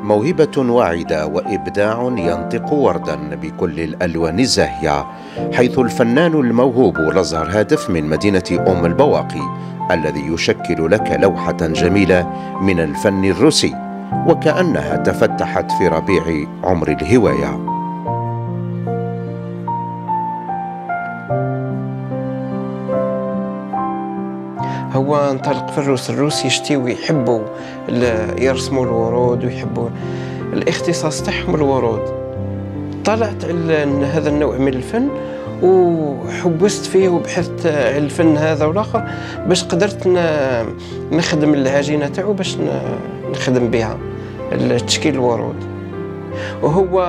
موهبة واعدة وإبداع ينطق وردا بكل الألوان الزاهية، حيث الفنان الموهوب الأزهر هادف من مدينة أم البواقي الذي يشكل لك لوحة جميلة من الفن الروسي، وكأنها تفتحت في ربيع عمر الهواية. هو انطلق في الروس يشتيو يحبوا يرسموا الورود ويحبوا الاختصاص تاعهم الورود. طلعت على هذا النوع من الفن وحبست فيه وبحثت على الفن هذا والاخر باش قدرت نخدم العجينه تاعو باش نخدم بها تشكيل الورود. وهو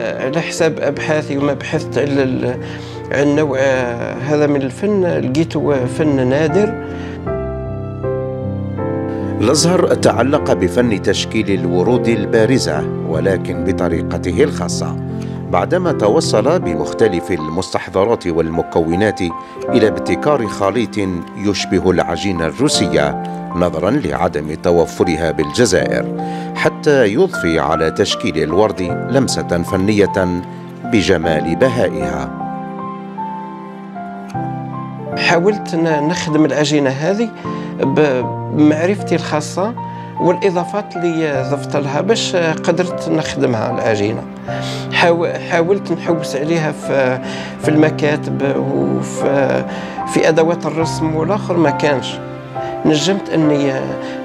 على حساب ابحاثي وما بحثت على النوع هذا من الفن لقيته فن نادر. الأزهر تعلق بفن تشكيل الورود البارزة ولكن بطريقته الخاصة، بعدما توصل بمختلف المستحضرات والمكونات إلى ابتكار خليط يشبه العجينة الروسية نظرا لعدم توفرها بالجزائر، حتى يضفي على تشكيل الورد لمسة فنية بجمال بهائها. حاولت نخدم العجينة هذه بمعرفتي الخاصة والإضافات اللي ضفت لها باش قدرت نخدمها العجينة. حاولت نحوس عليها في المكاتب وفي أدوات الرسم والآخر ما كانش. نجمت أني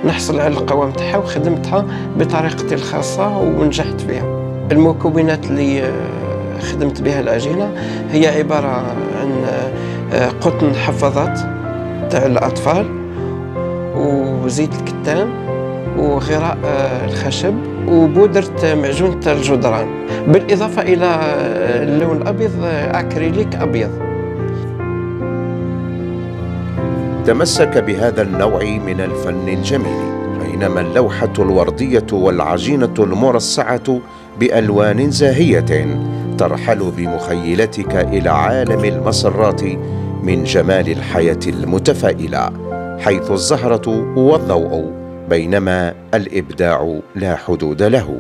نحصل على القوام تاعها وخدمتها بطريقتي الخاصة ونجحت فيها. المكونات اللي خدمت بها العجينة هي عبارة عن قطن حفاضات تاع الأطفال وزيت الكتان وغراء الخشب وبودرة معجون تاع الجدران، بالإضافة إلى اللون الأبيض أكريليك أبيض. تمسك بهذا النوع من الفن الجميل، بينما اللوحة الوردية والعجينة المرصعة بألوان زاهية ترحل بمخيلتك إلى عالم المسرات من جمال الحياة المتفائلة، حيث الزهرة والضوء بينما الإبداع لا حدود له.